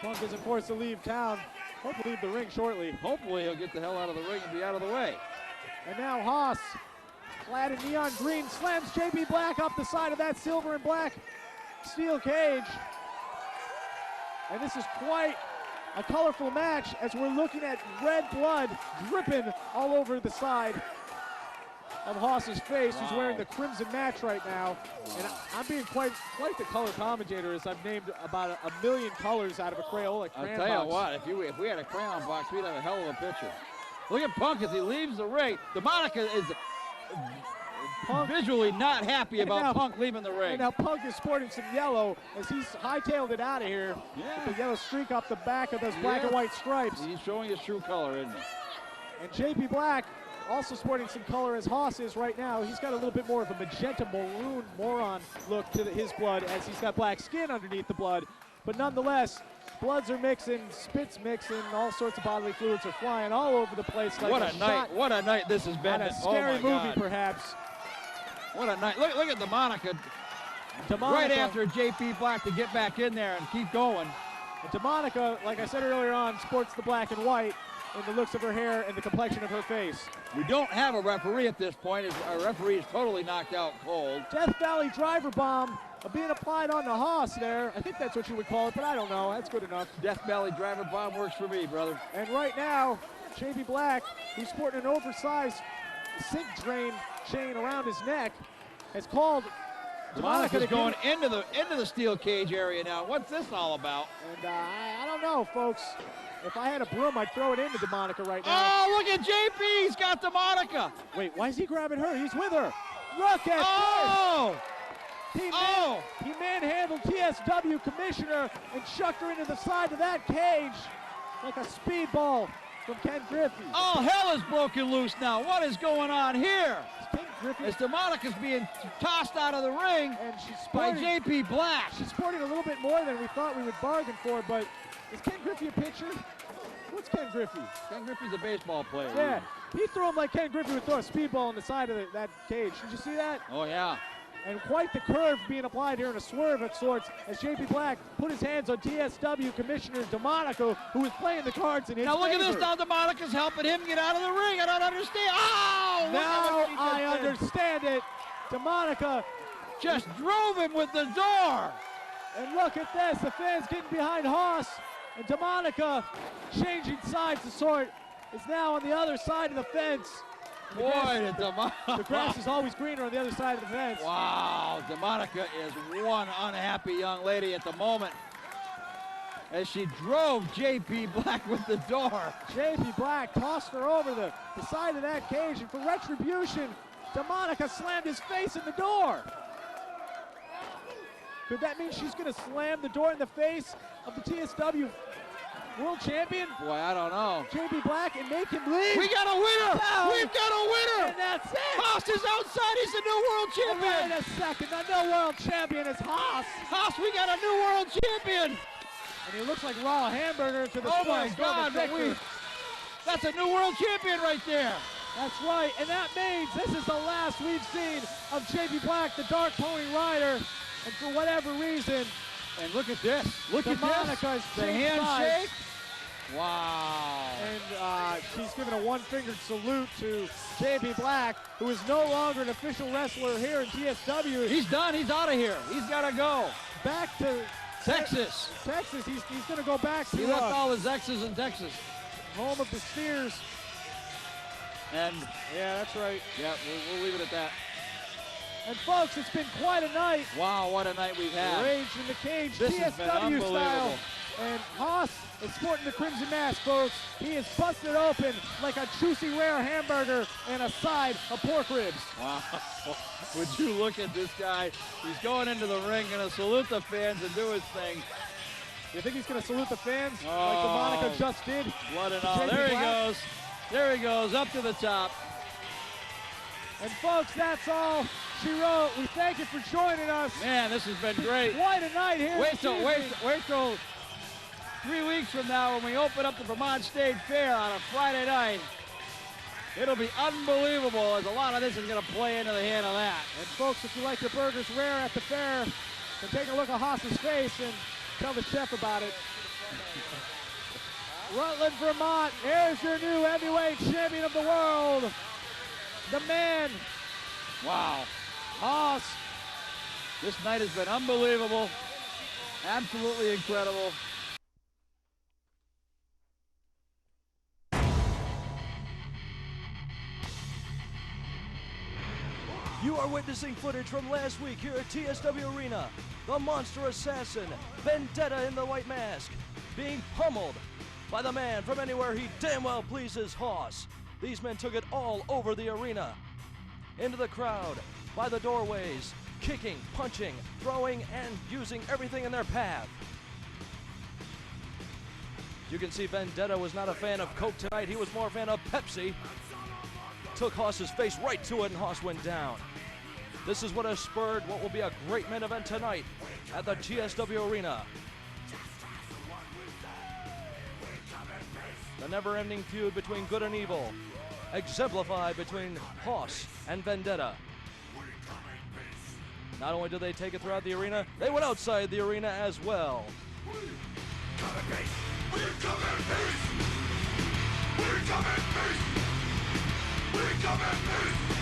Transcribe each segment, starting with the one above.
Punk isn't forced to leave town. Hopefully leave the ring shortly. Hopefully he'll get the hell out of the ring and be out of the way. And now Haas, clad in neon green, slams JP Black up the side of that silver and black steel cage. And this is quite a colorful match as we're looking at red blood dripping all over the side of Haas's face. Wow. He's wearing the crimson match right now. And I'm being quite the color commentator as I've named about a million colors out of a Crayola crayon I'll tell box. you what, if we had a crayon box, we'd have a hell of a picture. Look at Punk as he leaves the ring. DeMonica is visually not happy about now, Punk leaving the ring. And now Punk is sporting some yellow as he's hightailed it out of here. Yeah. With the yellow streak up the back of those black and white stripes. He's showing his true color, isn't he? And JP Black also sporting some color as Haas is right now. He's got a little bit more of a magenta maroon moron look to his blood as he's got black skin underneath the blood. But nonetheless, bloods are mixing, spits mixing, all sorts of bodily fluids are flying all over the place. Like What a night! What a night this has been! A scary oh my movie, God. perhaps. What a night! Look at DeMonica. Right after JP Black to get back in there and keep going. And DeMonica, like I said earlier on, sports the black and white in the looks of her hair and the complexion of her face. We don't have a referee at this point. Our referee is totally knocked out cold. Death Valley driver bomb being applied on the Haas there. I think that's what you would call it, but I don't know. That's good enough. Death Valley driver bomb works for me, brother. And right now, JP Black, who's sporting an oversized sink drain chain around his neck, has called DeMonica's going into the steel cage area now. What's this all about? And I don't know, folks. If I had a broom, I'd throw it into DeMonica right now. Oh, look at JP. He's got DeMonica. Wait, why is he grabbing her? He's with her. Look at Oh! this. Oh! He manhandled TSW commissioner and chucked her into the side of that cage like a speedball from Ken Griffey. Oh, hell is broken loose now. What is going on here? Ken Griffey. As DeMonica's being tossed out of the ring And she's by sporting, JP Black. she's sporting a little bit more than we thought we would bargain for, but is Ken Griffey a pitcher? What's Ken Griffey? Ken Griffey's a baseball player. Yeah, he threw him like Ken Griffey would throw a speedball on the side of that cage. Did you see that? Oh, yeah. And quite the curve being applied here in a swerve of sorts as JP Black put his hands on TSW Commissioner DeMonica, who was playing the cards in his Now look at favor. this. Now DeMonica's helping him get out of the ring. I don't understand. Oh! Now I understand it. DeMonica, Just drove him with the door. and look at this. The fans getting behind Haas. And DeMonica, changing sides of sort, is now on the other side of the fence. And Boy, the grass is always greener on the other side of the fence. Wow, DeMonica is one unhappy young lady at the moment as she drove JP Black with the door. JP Black tossed her over the side of that cage, and for retribution, DeMonica slammed his face in the door. Could that mean she's going to slam the door in the face of the TSW World Champion, Boy, I don't know. JP Black, and make him leave? We got a winner! No. We've got a winner! And that's it! Haas is outside. He's the new world champion. Wait a second, the new world champion is Haas. Haas, we got a new world champion. And he looks like Raw Hamburger to the Oh my spoils God, the victor. that's a new world champion right there. That's right, and that means this is the last we've seen of JP Black, the Dark Pony Rider. And for whatever reason, And look at this. Look at DeMonica's this. The changed handshake. Wow. and she's giving a one-fingered salute to JP Black, who is no longer an official wrestler here in TSW. He's done. He's out of here. He's got to go. Back to Texas. Texas. He's going to go back to He left all his exes in Texas. home of the Steers. And Yeah, that's right. yeah, we'll leave it at that. And folks, it's been quite a night. Wow, what a night we've had. Rage in the cage, This has been TSW style. unbelievable. And Haas is sporting the crimson mask, folks. He is busted open like a juicy rare hamburger and a side of pork ribs. Wow. Would you look at this guy? He's going into the ring, going to salute the fans and do his thing. You think he's going to salute the fans like Oh. DeMonica just did? Blood and all. JP There he Black? goes. There he goes, up to the top. And folks, that's all she wrote. We thank you for joining us. Man, this has been great. Quite a night here. Wait this till evening. 3 weeks from now when we open up the Vermont State Fair on a Friday night. It'll be unbelievable as a lot of this is going to play into the hand of that. And folks, if you like your burgers rare at the fair, then take a look at Haas's face and tell the chef about it. Rutland, Vermont, here's your new heavyweight champion of the world. The man. Wow. Haas. This night has been unbelievable. Absolutely incredible. You are witnessing footage from last week here at TSW Arena. The monster assassin, Vendetta in the white mask, being pummeled by the man from anywhere he damn well pleases, Haas. These men took it all over the arena. Into the crowd, by the doorways, kicking, punching, throwing, and using everything in their path. You can see Vendetta was not a fan of Coke tonight. He was more a fan of Pepsi. Took Haas's face right to it, and Haas went down. This is what has spurred what will be a great main event tonight at the TSW Arena. The never-ending feud between good and evil, exemplified between Haas and Vendetta. Not only did they take it throughout the arena, they went outside the arena as well. We come in peace. We come in peace. We come in peace. We come in peace.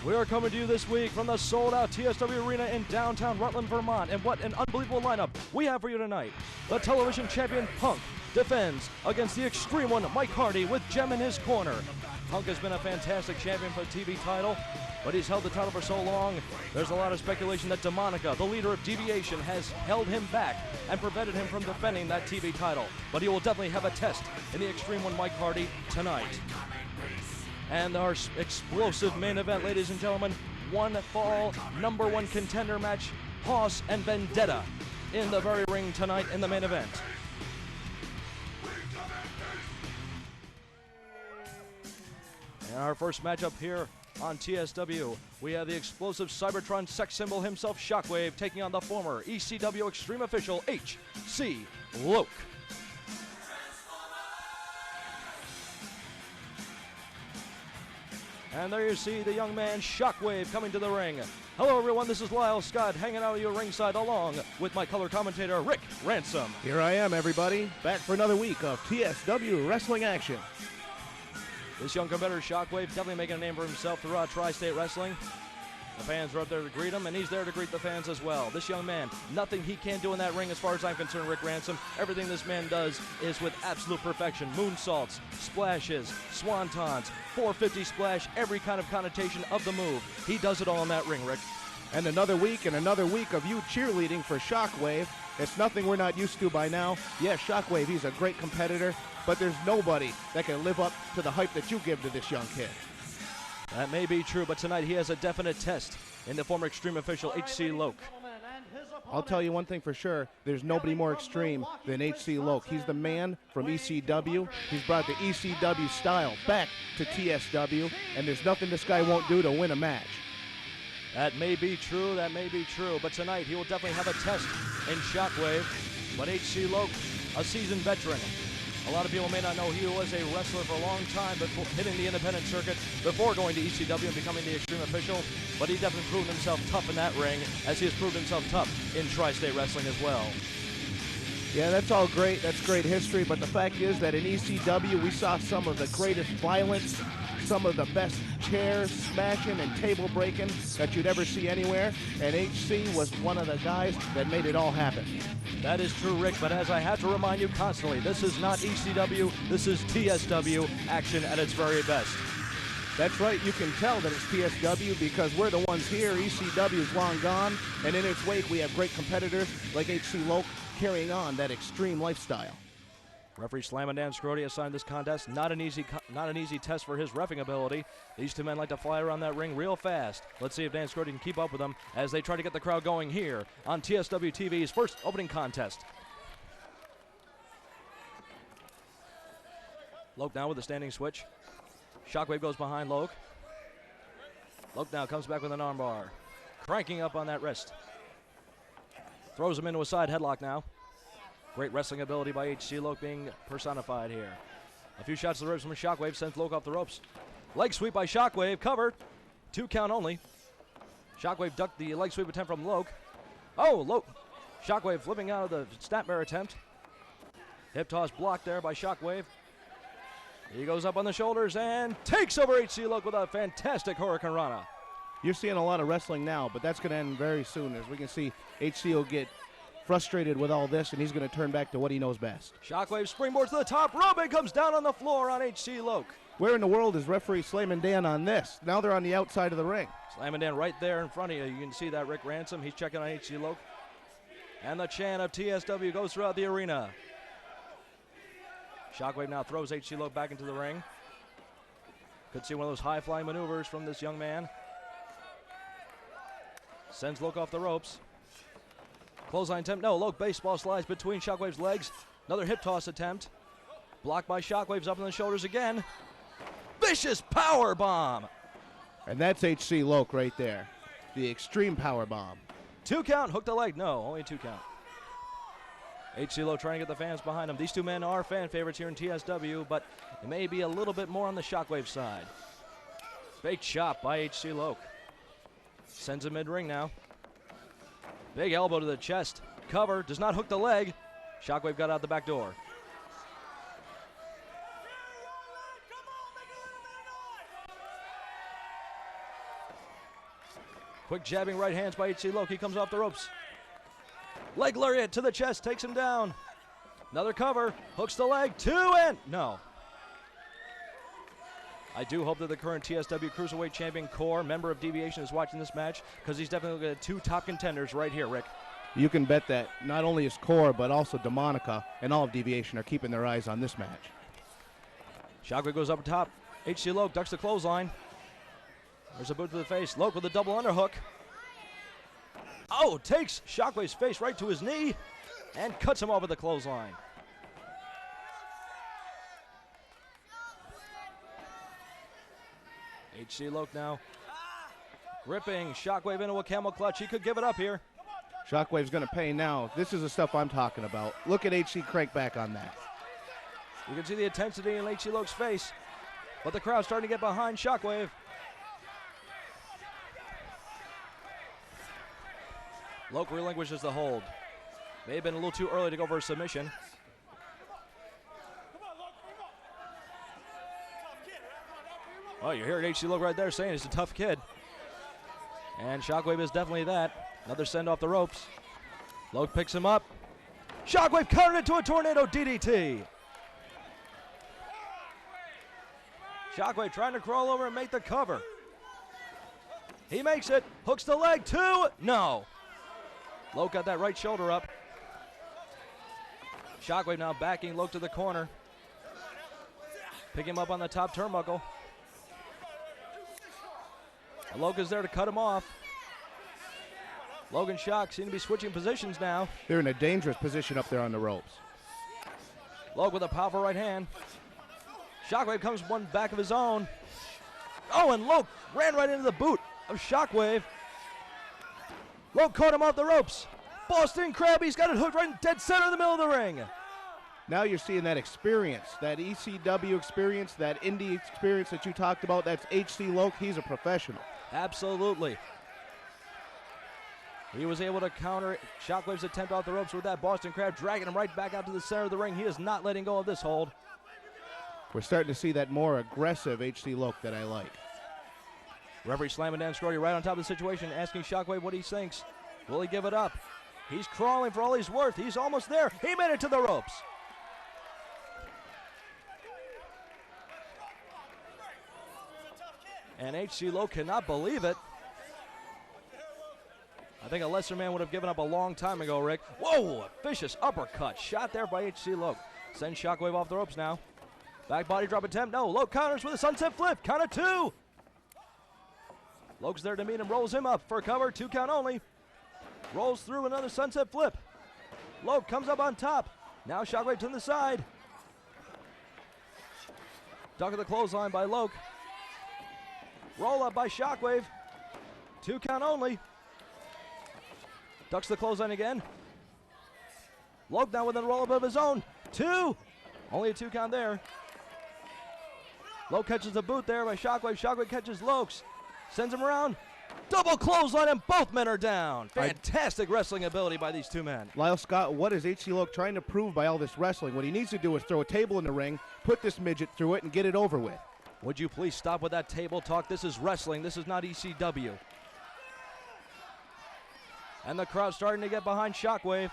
We are coming to you this week from the sold-out TSW Arena in downtown Rutland, Vermont. And what an unbelievable lineup we have for you tonight. The television champion Punk defends against the Extreme One, Mike Hardy, with Gem in his corner. Punk has been a fantastic champion for the TV title, but he's held the title for so long, there's a lot of speculation that Demonica, the leader of Deviation, has held him back and prevented him from defending that TV title. But he will definitely have a test in the Extreme One, Mike Hardy, tonight. And our explosive main event, ladies and gentlemen, one fall number one contender match, Haas and Vendetta in the very ring tonight in the main event. And our first matchup here on TSW, we have the explosive Cybertron sex symbol himself, Shockwave, taking on the former ECW Extreme official, H.C. Loke. And there you see the young man, Shockwave, coming to the ring. Hello, everyone. This is Lyle Scott, hanging out with you ringside, along with my color commentator, Rick Ransom. Here I am, everybody, back for another week of TSW wrestling action. This young competitor, Shockwave, definitely making a name for himself throughout Tri-State Wrestling. The fans are up there to greet him, and he's there to greet the fans as well. This young man, nothing he can't do in that ring as far as I'm concerned, Rick Ransom. Everything this man does is with absolute perfection. Moonsaults, splashes, swantons, 450 splash, every kind of connotation of the move. He does it all in that ring, Rick. And another week of you cheerleading for Shockwave. It's nothing we're not used to by now. Yes, Shockwave, he's a great competitor, but there's nobody that can live up to the hype that you give to this young kid. That may be true, but tonight he has a definite test in the former Extreme official, H.C. Loke. I'll tell you one thing for sure, there's nobody more extreme than H.C. Loke. He's the man from ECW. He's brought the ECW style back to TSW, and there's nothing this guy won't do to win a match. That may be true, but tonight he will definitely have a test in Shockwave. But H.C. Loke, a seasoned veteran. A lot of people may not know he was a wrestler for a long time before hitting the independent circuit, before going to ECW and becoming the Extreme official, but he definitely proved himself tough in that ring, as he has proved himself tough in Tri-State Wrestling as well. Yeah, that's all great. That's great history, but the fact is that in ECW, we saw some of the greatest violence, some of the best chair smashing and table breaking that you'd ever see anywhere, and HC was one of the guys that made it all happen. That is true, Rick, but as I have to remind you constantly, this is not ECW, this is TSW action at its very best. That's right, you can tell that it's TSW because we're the ones here. ECW is long gone, and in its wake we have great competitors like HC Loke carrying on that extreme lifestyle. Referee Slammin' Dan Scrody assigned this contest. Not an easy test for his reffing ability. These two men like to fly around that ring real fast. Let's see if Dan Scrody can keep up with them as they try to get the crowd going here on TSW TV's first opening contest. Loke now with a standing switch. Shockwave goes behind Loke. Loke now comes back with an armbar. Cranking up on that wrist. Throws him into a side headlock now. Great wrestling ability by HC Loke being personified here. A few shots to the ribs from Shockwave sends Loke off the ropes. Leg sweep by Shockwave, covered. 2 count only. Shockwave ducked the leg sweep attempt from Loke. Oh, Loke. Shockwave flipping out of the snapmare attempt. Hip toss blocked there by Shockwave. He goes up on the shoulders and takes over HC Loke with a fantastic Hurricane Rana. You're seeing a lot of wrestling now, but that's going to end very soon, as we can see HC will get frustrated with all this, and he's going to turn back to what he knows best. Shockwave springboards to the top rope and comes down on the floor on HC Loke. Where in the world is referee Slam and Dan on this? Now they're on the outside of the ring. Slam and Dan right there in front of you. You can see that Rick Ransom. He's checking on HC Loke. And the chant of TSW goes throughout the arena. Shockwave now throws HC Loke back into the ring. Could see one of those high-flying maneuvers from this young man. Sends Loke off the ropes. Clothesline attempt. No, Loke baseball slides between Shockwave's legs. Another hip toss attempt. Blocked by Shockwave's up on the shoulders again. Vicious power bomb. And that's HC Loke right there. The extreme power bomb. 2 count, hooked the leg. No, only 2 count. HC Loke trying to get the fans behind him. These 2 men are fan favorites here in TSW, but it may be a little bit more on the Shockwave side. Big chop by HC Loke. Sends him mid-ring now. Big elbow to the chest. Cover, does not hook the leg. Shockwave got out the back door. Quick jabbing right hands by HC Loke. He comes off the ropes. Leg lariat to the chest, takes him down. Another cover, hooks the leg, 2 and no. I do hope that the current TSW Cruiserweight Champion Core, member of Deviation, is watching this match, because he's definitely looking at 2 top contenders right here, Rick. You can bet that not only is Core, but also Demonica and all of Deviation are keeping their eyes on this match. Shockwave goes up top. HC Loke ducks the clothesline. There's a boot to the face. Loke with a double underhook. Oh, takes Shockwave's face right to his knee and cuts him off with the clothesline. HC Loke now gripping Shockwave into a camel clutch. He could give it up here. Shockwave's going to pay now. This is the stuff I'm talking about. Look at HC crank back on that. You can see the intensity in HC Loke's face, but the crowd's starting to get behind Shockwave. Loke relinquishes the hold. May have been a little too early to go for a submission. Oh, you're hearing HC Loke right there saying he's a tough kid. And Shockwave is definitely that. Another send off the ropes. Loke picks him up. Shockwave countered into a tornado DDT. Shockwave trying to crawl over and make the cover. He makes it. Hooks the leg. 2. No. Loke got that right shoulder up. Shockwave now backing Loke to the corner. Pick him up on the top turnbuckle. And Loke is there to cut him off. Logan Shock seem to be switching positions now. They're in a dangerous position up there on the ropes. Loke with a powerful right hand. Shockwave comes one back of his own. Oh, and Loke ran right into the boot of Shockwave. Loke caught him off the ropes. Boston Crab, he's got it hooked right in dead center in the middle of the ring. Now you're seeing that experience, that ECW experience, that indie experience that you talked about. That's HC Loke. He's a professional. Absolutely. He was able to counter Shockwave's attempt off the ropes with that Boston Crab, dragging him right back out to the center of the ring. He is not letting go of this hold. We're starting to see that more aggressive HC Loke that I like. Referee slamming Dan Scrody right on top of the situation, asking Shockwave what he thinks. Will he give it up? He's crawling for all he's worth. He's almost there. He made it to the ropes. And HC Loke cannot believe it. I think a lesser man would have given up a long time ago, Rick. Whoa, a vicious uppercut. Shot there by HC Loke. Sends Shockwave off the ropes now. Back body drop attempt. No, Loke counters with a sunset flip. Count of 2. Loke's there to meet him. Rolls him up for a cover. 2 count only. Rolls through another sunset flip. Loke comes up on top. Now Shockwave to the side. Duck of the clothesline by Loke. Roll up by Shockwave. 2 count only. Ducks the clothesline again. Loke now with a roll up of his own. 2. Only a 2 count there. Loke catches the boot there by Shockwave. Shockwave catches Lokes. Sends him around. Double clothesline and both men are down. Fantastic wrestling ability by these 2 men. Lyle Scott, what is H.C. Loke trying to prove by all this wrestling? What he needs to do is throw a table in the ring, put this midget through it, and get it over with. Would you please stop with that table talk? This is wrestling. This is not ECW. And the crowd starting to get behind Shockwave.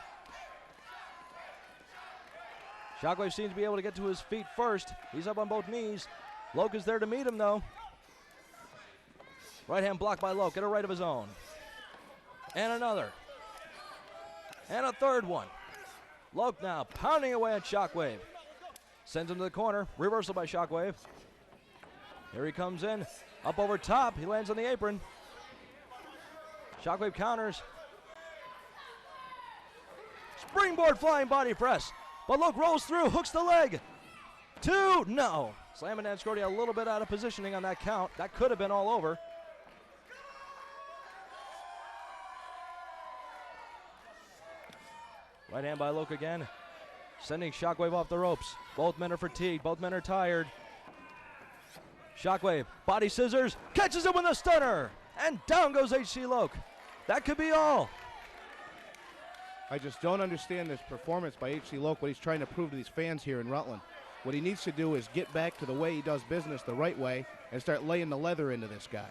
Shockwave seems to be able to get to his feet first. He's up on both knees. Loke is there to meet him, though. Right hand blocked by Loke. Get a right of his own. And another. And a third one. Loke now pounding away at Shockwave. Sends him to the corner. Reversal by Shockwave. Here he comes in. Up over top. He lands on the apron. Shockwave counters. Springboard flying body press. But Loke rolls through. Hooks the leg. 2. No. Slamming Dan Scrody a little bit out of positioning on that count. That could have been all over. Right hand by Loke again. Sending Shockwave off the ropes. Both men are fatigued. Both men are tired. Shockwave, body scissors, catches him with a stunner. And down goes H.C. Loke. That could be all. I just don't understand this performance by H.C. Loke, what he's trying to prove to these fans here in Rutland. What he needs to do is get back to the way he does business the right way and start laying the leather into this guy.